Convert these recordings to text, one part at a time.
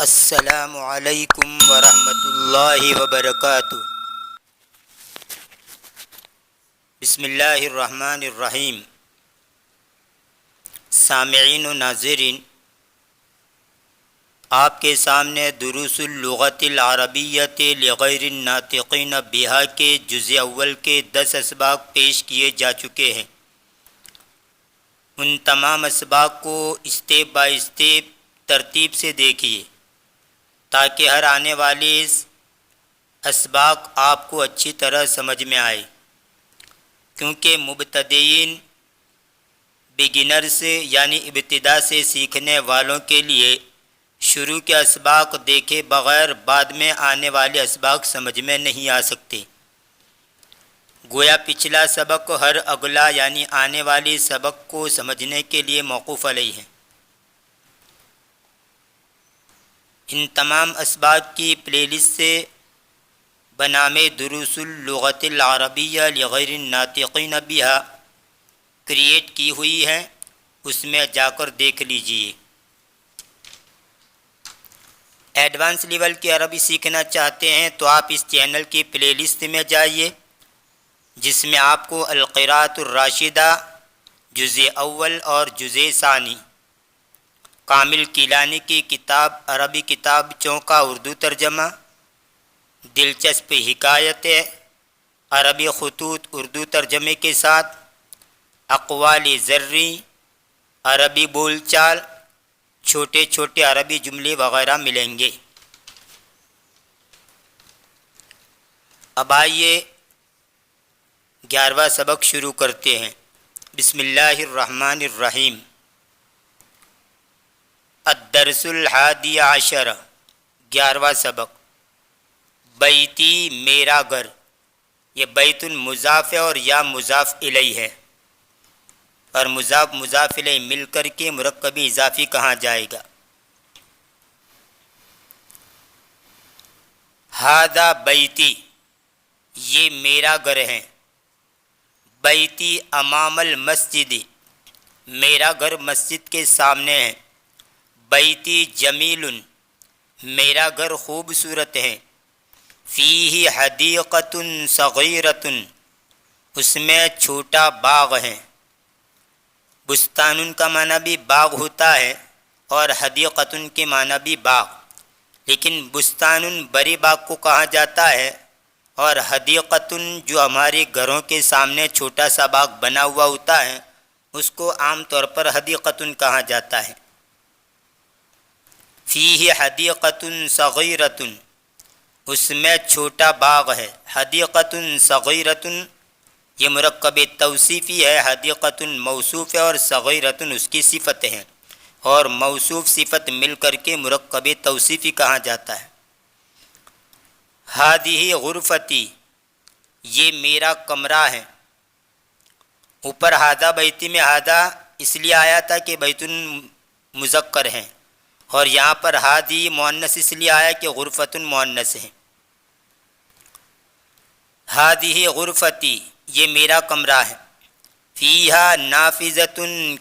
السلام علیکم ورحمۃ اللہ وبرکاتہ۔ بسم اللہ الرحمن الرحیم۔ سامعین و ناظرین، آپ کے سامنے دروس اللغت العربیۃ لغیر الناطقین بہا کے جزء اول کے 10 اسباق پیش کیے جا چکے ہیں۔ ان تمام اسباق کو اسٹیپ بائی اسٹیپ ترتیب سے دیکھیے تاکہ ہر آنے والے اسباق آپ کو اچھی طرح سمجھ میں آئے، کیونکہ مبتدئین بگنر سے یعنی ابتدا سے سیکھنے والوں کے لیے شروع کے اسباق دیکھے بغیر بعد میں آنے والے اسباق سمجھ میں نہیں آ سکتے۔ گویا پچھلا سبق ہر اگلا یعنی آنے والی سبق کو سمجھنے کے لیے موقوف علیہ ہے۔ ان تمام اسباق کی پلے لسٹ سے بنام دروس اللغت العربیہ لغیر الناطقین بہا کریٹ کی ہوئی ہے، اس میں جا کر دیکھ لیجئے۔ ایڈوانس لیول کی عربی سیکھنا چاہتے ہیں تو آپ اس چینل کی پلے لسٹ میں جائیے، جس میں آپ کو القراءۃ الراشدہ جزء اول اور جزء ثانی، کامل کیلانی کی کتاب عربی کتاب چونکا اردو ترجمہ، دلچسپ حکایتیں عربی خطوط اردو ترجمے کے ساتھ، اقوال زرعی عربی بول چال، چھوٹے چھوٹے عربی جملے وغیرہ ملیں گے۔ اب آئیے 11واں سبق شروع کرتے ہیں۔ بسم اللہ الرحمن الرحیم۔ الدرس الحادی عشر، 11واں سبق۔ بیتی میرا گھر، یہ بیت مضاف ہے اور یا مضاف الیہ ہے، اور مضاف الیہ مل کر کے مرکب اضافی کہا جائے گا۔ ھذا بیتی، یہ میرا گھر ہے۔ بیتی امام المسجد، میرا گھر مسجد کے سامنے ہے۔ بیتی جمیل، میرا گھر خوبصورت ہے۔ فیہ حدیقۃ صغیرۃ، اس میں چھوٹا باغ ہے۔ بستان کا معنی بھی باغ ہوتا ہے اور حدیقۃ کے معنی بھی باغ، لیکن بستان بڑے باغ کو کہا جاتا ہے، اور حدیقۃ جو ہمارے گھروں کے سامنے چھوٹا سا باغ بنا ہوا ہوتا ہے اس کو عام طور پر حدیقۃ کہا جاتا ہے۔ فیہ حدیقۃ صغیرۃ، اس میں چھوٹا باغ ہے۔ حدیقۃ صغیرۃ یہ مرکب توصیفی ہے، حدیقۃ موصوف ہے اور صغیرۃ اس کی صفت ہے، اور موصوف صفت مل کر کے مرکب توصیفی کہا جاتا ہے۔ ہذہ غرفتی، یہ میرا کمرہ ہے۔ اوپر ھذا بیتی میں ھذا اس لیے آیا تھا کہ بیت مذکر ہے، اور یہاں پر ھذہ مؤنث اس لیے آیا کہ غرفۃ مؤنث ہے۔ ھذہ غرفتی، یہ میرا کمرہ ہے۔ فیہا نافذۃ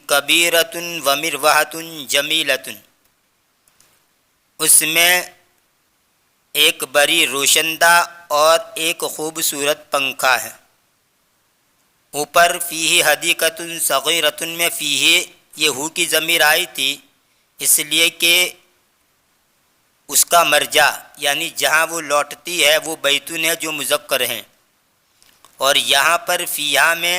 کبیرۃ ومروحۃ جمیلۃ، اس میں ایک بڑی روشن دہ اور ایک خوبصورت پنکھا ہے۔ اوپر فیہ حدیقۃ صغیرۃ میں فیہ یہ ہو کی ضمیر آئی تھی، اس لیے کہ اس کا مرجع یعنی جہاں وہ لوٹتی ہے وہ بیتون ہے جو مذکر ہیں، اور یہاں پر فیہا میں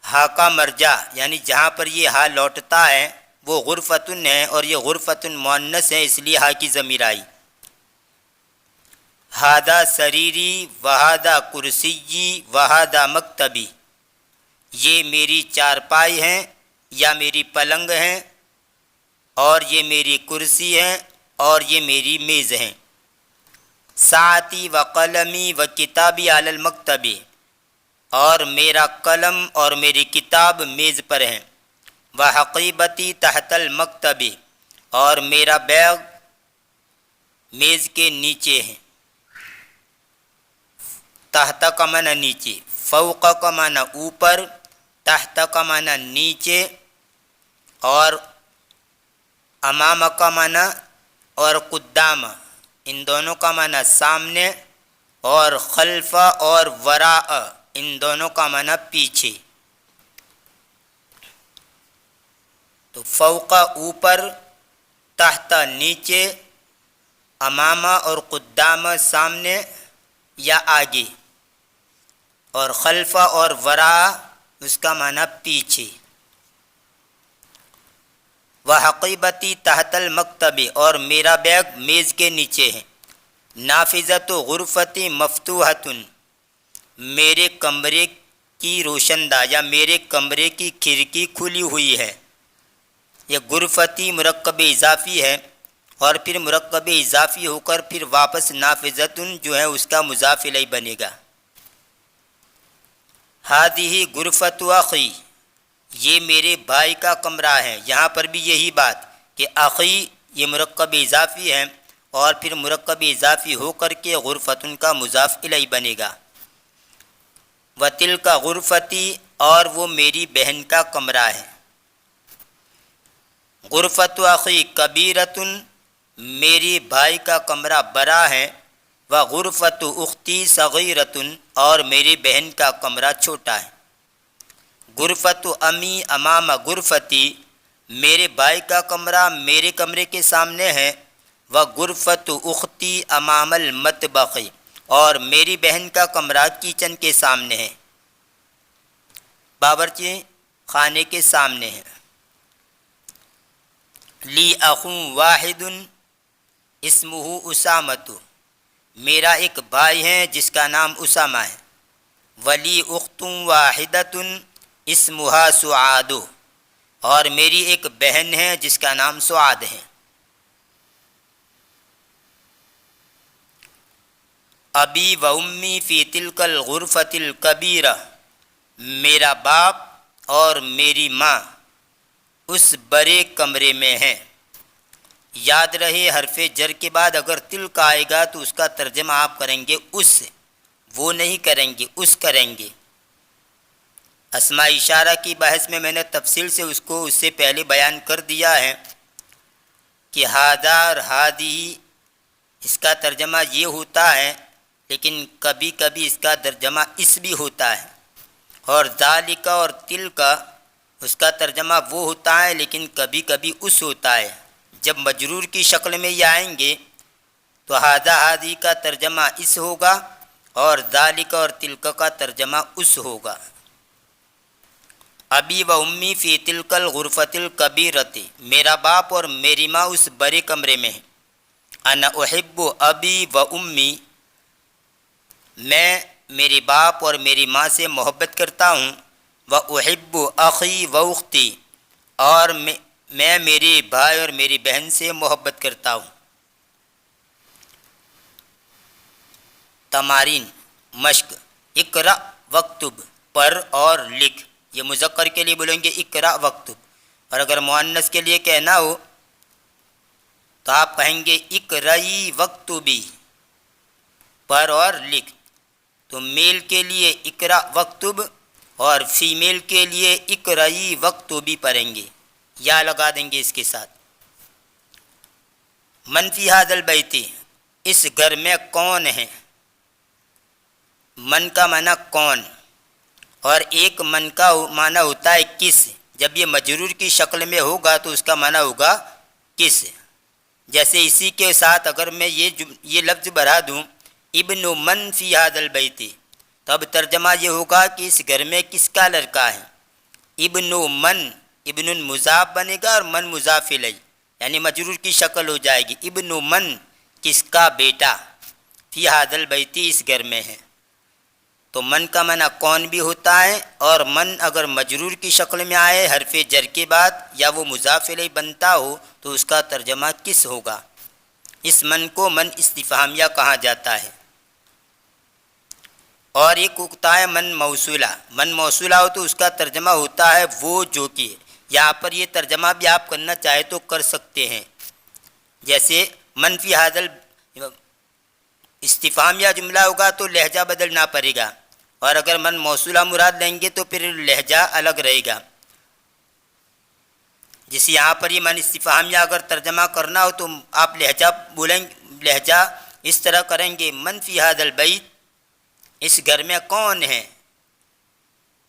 ہا کا مرجع یعنی جہاں پر یہ ہا لوٹتا ہے وہ غرفتن ہے، اور یہ غرفتن مؤنث ہے، اس لیے ہا کی ضمیر آئی۔ ھذا سریری وھذا کرسی وھذا مکتبی، یہ میری چارپائی ہیں یا میری پلنگ ہیں، اور یہ میری کرسی ہے اور یہ میری میز ہیں۔ ساعتی و قلمی و کتابی علی المکتب، اور میرا قلم اور میری کتاب میز پر ہیں۔ و حقیبتی تحت المکتب، اور میرا بیگ میز کے نیچے ہیں۔ تحت کا معنی نیچے، فوق کا معنی اوپر، تحت کا معنی نیچے، اور امام کا معنی اور قدام، ان دونوں کا معنی سامنے، اور خلف اور وراء، ان دونوں کا معنی پیچھے۔ تو فوق اوپر، تحت نیچے، امامہ اور قدام سامنے یا آگے، اور خلف اور وراء اس کا معنی پیچھے۔ وحقیبتی تحت المکتب، اور میرا بیگ میز کے نیچے ہے۔ نافذۃ غرفتی مفتوحۃ، میرے کمرے کی روشن دہ یا میرے کمرے کی کھڑکی کھلی ہوئی ہے۔ یہ غرفتی مرکب اضافی ہے، اور پھر مرکب اضافی ہو کر پھر واپس نافذۃ جو ہے اس کا مضاف الیہ بنے گا۔ ہذہ غرفۃ اخی، یہ میرے بھائی کا کمرہ ہے۔ یہاں پر بھی یہی بات کہ اخی یہ مرکب اضافی ہے، اور پھر مرکب اضافی ہو کر کے غرفتن کا مضاف الیہ بنے گا۔ وتلک غرفتی، اور وہ میری بہن کا کمرہ ہے۔ غرفت اخی کبیرۃ، میری بھائی کا کمرہ بڑا ہے۔ وغرفت اختی صغیرۃ، اور میری بہن کا کمرہ چھوٹا ہے۔ غرفت امی امام غرفتی، میرے بھائی کا کمرہ میرے کمرے کے سامنے ہے۔ وغرفت اختی امام المطبخ، اور میری بہن کا کمرہ کچن کے سامنے ہے، باورچی خانے کے سامنے ہے۔ لی اخ واحد اسمہ اسامۃ، میرا ایک بھائی ہے جس کا نام اسامہ ہے۔ ولی اخت واحدۃ اسمہا سعاد، اور میری ایک بہن ہے جس کا نام سعاد ہے۔ ابی و امی فی تلک الغرفۃ الکبیرہ، میرا باپ اور میری ماں اس بڑے کمرے میں ہیں۔ یاد رہے حرف جر کے بعد اگر تلک آئے گا تو اس کا ترجمہ آپ کریں گے اس، وہ نہیں کریں گے، اس کریں گے۔ اسماء اشارہ کی بحث میں نے تفصیل سے اس سے پہلے بیان کر دیا ہے کہ ہذا اور ہذہ اس کا ترجمہ یہ ہوتا ہے، لیکن کبھی کبھی اس کا ترجمہ اس بھی ہوتا ہے، اور ذالک اور تلک اس کا ترجمہ وہ ہوتا ہے لیکن کبھی کبھی اس ہوتا ہے۔ جب مجرور کی شکل میں یہ آئیں گے تو ہذا ہذہ کا ترجمہ اس ہوگا، اور ذالک اور تلک کا ترجمہ اس ہوگا۔ ابی و امی فی تلک الغرفۃ الکبیرۃ، میرا باپ اور میری ماں اس بڑے کمرے میں ہیں۔ انا احب ابی و امی، میں میرے باپ اور میری ماں سے محبت کرتا ہوں۔ و احب اخی و اختی، اور میں میرے بھائی اور میری بہن سے محبت کرتا ہوں۔ تمارین مشق، اقرأ وکتب، پڑھ اور لکھ۔ یہ مذکر کے لیے بولیں گے اقرأ وکتب، اور اگر مؤنث کے لیے کہنا ہو تو آپ کہیں گے اقرئی وکتبی، پڑھ اور لکھ۔ تو میل کے لیے اقرأ وکتب، اور فیمیل کے لیے اقرئی وکتبی پڑھیں گے، یا لگا دیں گے اس کے ساتھ۔ من فی ھذا البیت، اس گھر میں کون ہے؟ من کا معنی کون، اور ایک من کا معنی ہوتا ہے کس۔ جب یہ مجرور کی شکل میں ہوگا تو اس کا معنی ہوگا کس۔ جیسے اسی کے ساتھ اگر میں یہ لفظ بڑھا دوں ابن من فی ھذا البیت، تب ترجمہ یہ ہوگا کہ اس گھر میں کس کا لڑکا ہے۔ ابن من، ابن مضاف بنے گا اور من مضاف الیہ، یعنی مجرور کی شکل ہو جائے گی۔ ابن من، کس کا بیٹا، فی ھذا البیت، اس گھر میں ہے۔ تو من کا معنی کون بھی ہوتا ہے، اور من اگر مجرور کی شکل میں آئے حرف جر کے بعد یا وہ مضاف الیہ بنتا ہو تو اس کا ترجمہ کس ہوگا۔ اس من کو من استفہامیہ کہا جاتا ہے۔ اور ایک ہوتا ہے من موصولہ۔ من موصولہ ہو تو اس کا ترجمہ ہوتا ہے وہ جو کہ۔ یہاں پر یہ ترجمہ بھی آپ کرنا چاہے تو کر سکتے ہیں، جیسے من فی ھذا استفہامیہ جملہ ہوگا تو لہجہ بدلنا پڑے گا، اور اگر من موصولہ مراد لیں گے تو پھر لہجہ الگ رہے گا۔ جیسے یہاں پر یہ من استفہامیہ اگر ترجمہ کرنا ہو تو آپ لہجہ بولیں، لہجہ اس طرح کریں گے، من فی ھذا البیت، اس گھر میں کون ہے،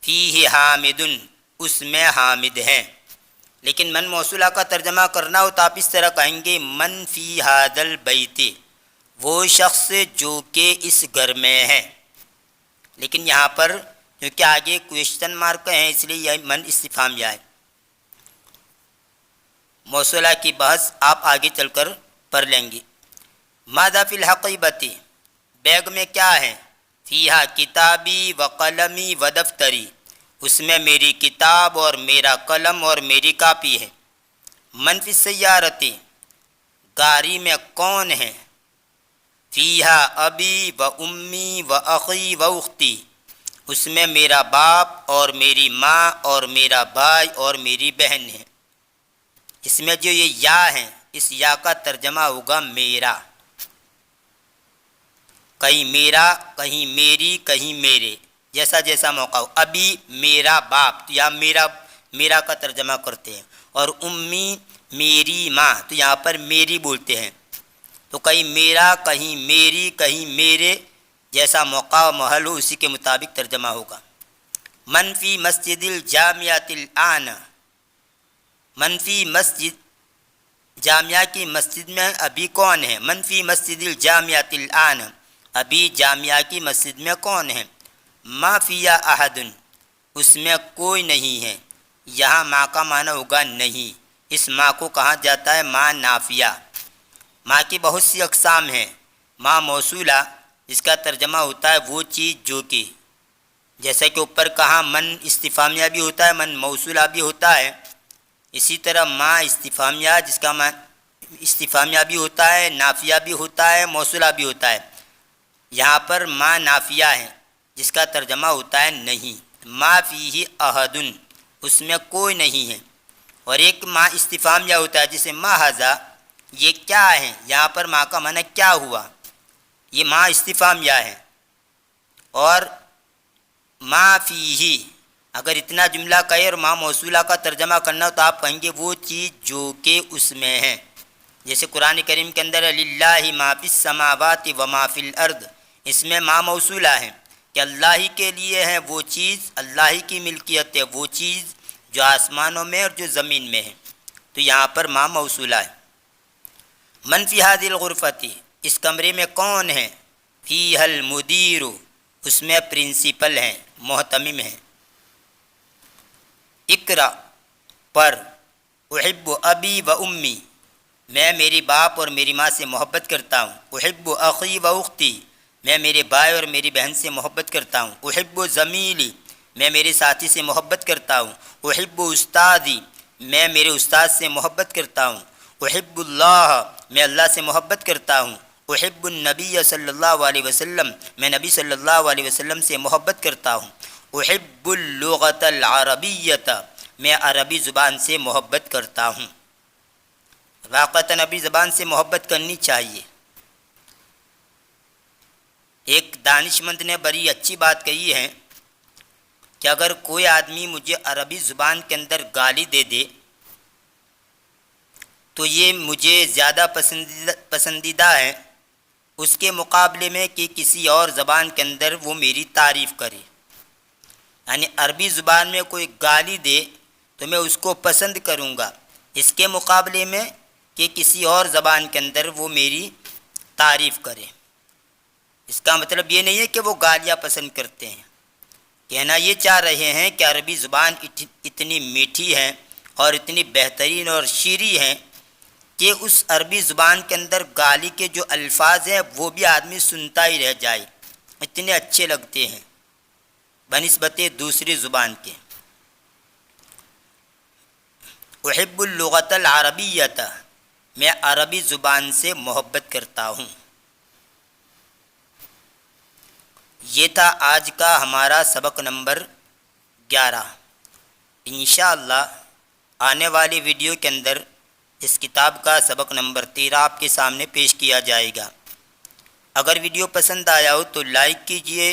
فیہ حامد، اس میں حامد ہیں۔ لیکن من موصولہ کا ترجمہ کرنا ہو تو آپ اس طرح کہیں گے، من فی ھذا البیت، وہ شخص جو کہ اس گھر میں ہے۔ لیکن یہاں پر کیونکہ آگے کویشچن مارک ہیں اس لیے یہ من استفہامیہ ہے۔ موصولہ کی بحث آپ آگے چل کر پڑھ لیں گے۔ ماذا فی الحقیبۃ، بیگ میں کیا ہے، فیہا کتابی و قلمی و دفتری، اس میں میری کتاب اور میرا قلم اور میری کاپی ہے۔ من فی السیارۃ، گاڑی میں کون ہے، فیہا ابی و امی و اخی و اختی، اس میں میرا باپ اور میری ماں اور میرا بھائی اور میری بہن ہے۔ اس میں جو یہ یا ہے، اس یا کا ترجمہ ہوگا میرا، کہیں میرا، کہیں میری، کہیں میرے، جیسا جیسا موقع ہو۔ ابھی میرا باپ تو یا میرا کا ترجمہ کرتے ہیں، اور امی میری ماں تو یہاں پر میری بولتے ہیں۔ تو کہیں میرا، کہیں میری، کہیں میرے، جیسا موقع و محل ہو اسی کے مطابق ترجمہ ہوگا۔ من فی مسجد الجامعۃ الآن، من فی مسجد، جامعہ کی مسجد میں ابھی کون ہے، من فی مسجد الجامعۃ الآن، ابھی جامعہ کی مسجد میں کون ہے۔ ما فیہا احد، اس میں کوئی نہیں ہے، یہاں ما کا معنی ہوگا نہیں۔ اس ما کو کہا جاتا ہے ما نافیہ۔ ما کی بہت سی اقسام ہیں۔ ما موصولہ، جس کا ترجمہ ہوتا ہے وہ چیز جو کہ، جیسا کہ اوپر کہا من استفہامیہ بھی ہوتا ہے، من موصولہ بھی ہوتا ہے، اسی طرح ما استفہامیہ، جس کا معنی استفہامیہ بھی ہوتا ہے، نافیہ بھی ہوتا ہے، موصولہ بھی ہوتا ہے۔ یہاں پر ما نافیہ ہے جس کا ترجمہ ہوتا ہے نہیں۔ ما فیہ احد، اس میں کوئی نہیں ہے۔ اور ایک ما استفہامیہ ہوتا ہے جسے ما ھذا، یہ کیا ہے، یہاں پر ما کا معنی کیا ہوا، یہ ما استفہامیہ ہے۔ اور ما فیہ، اگر اتنا جملہ کہے اور ما موصولہ کا ترجمہ کرنا ہو تو آپ کہیں گے وہ چیز جو کہ اس میں ہے۔ جیسے قرآن کریم کے اندر للہ ما فی السماوات و ما فی الارض، اس میں ما موصولہ ہے کہ اللہ ہی کے لیے ہے وہ چیز، اللہ ہی کی ملکیت ہے وہ چیز جو آسمانوں میں اور جو زمین میں ہے، تو یہاں پر ما موصولہ ہے۔ من فی ھذی الغرفۃ، اس کمرے میں کون ہے، فیھا المدیر، اس میں پرنسپل ہیں، محتمم ہیں۔ اقرأ، پر، احب ابی و امی، میں میری باپ اور میری ماں سے محبت کرتا ہوں۔ احب اخی و اختی، میں میرے بھائی اور میری بہن سے محبت کرتا ہوں۔ احب زمیلی، میں میرے ساتھی سے محبت کرتا ہوں۔ احب استادی، میں میرے استاد سے محبت کرتا ہوں۔ احب اللہ، میں اللہ سے محبت کرتا ہوں۔ احب النبی صلی اللہ علیہ وسلم، میں نبی صلی اللہ علیہ وسلم سے محبت کرتا ہوں۔ احب اللغۃ العربیۃ، میں عربی زبان سے محبت کرتا ہوں۔ واقعتاً عربی زبان سے محبت کرنی چاہیے۔ ایک دانش مند نے بڑی اچھی بات کہی ہے کہ اگر کوئی آدمی مجھے عربی زبان کے اندر گالی دے دے تو یہ مجھے زیادہ پسندیدہ ہے اس کے مقابلے میں کہ کسی اور زبان کے اندر وہ میری تعریف کرے۔ یعنی عربی زبان میں کوئی گالی دے تو میں اس کو پسند کروں گا اس کے مقابلے میں کہ کسی اور زبان کے اندر وہ میری تعریف کرے۔ اس کا مطلب یہ نہیں ہے کہ وہ گالیاں پسند کرتے ہیں، کہنا یہ چاہ رہے ہیں کہ عربی زبان اتنی میٹھی ہے اور اتنی بہترین اور شیریں ہے کہ اس عربی زبان کے اندر گالی کے جو الفاظ ہیں وہ بھی آدمی سنتا ہی رہ جائے، اتنے اچھے لگتے ہیں بنسبت دوسری زبان کے۔ احب اللغۃ العربیۃ، میں عربی زبان سے محبت کرتا ہوں۔ یہ تھا آج کا ہمارا سبق نمبر 11۔ انشاءاللہ آنے والی ویڈیو کے اندر اس کتاب کا سبق نمبر 13 آپ کے سامنے پیش کیا جائے گا۔ اگر ویڈیو پسند آیا ہو تو لائک کیجئے،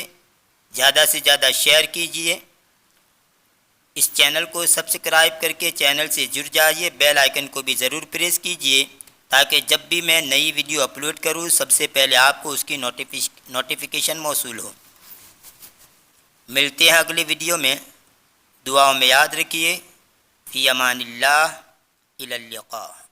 زیادہ سے زیادہ شیئر کیجئے۔ اس چینل کو سبسکرائب کر کے چینل سے جڑ جائیے، بیل آئیکن کو بھی ضرور پریس کیجیے تاکہ جب بھی میں نئی ویڈیو اپلوڈ کروں سب سے پہلے آپ کو اس کی نوٹیفیکیشن موصول ہو۔ ملتے ہیں اگلی ویڈیو میں، دعاؤں میں یاد رکھیے۔ فی امان اللہ، الی اللقاء۔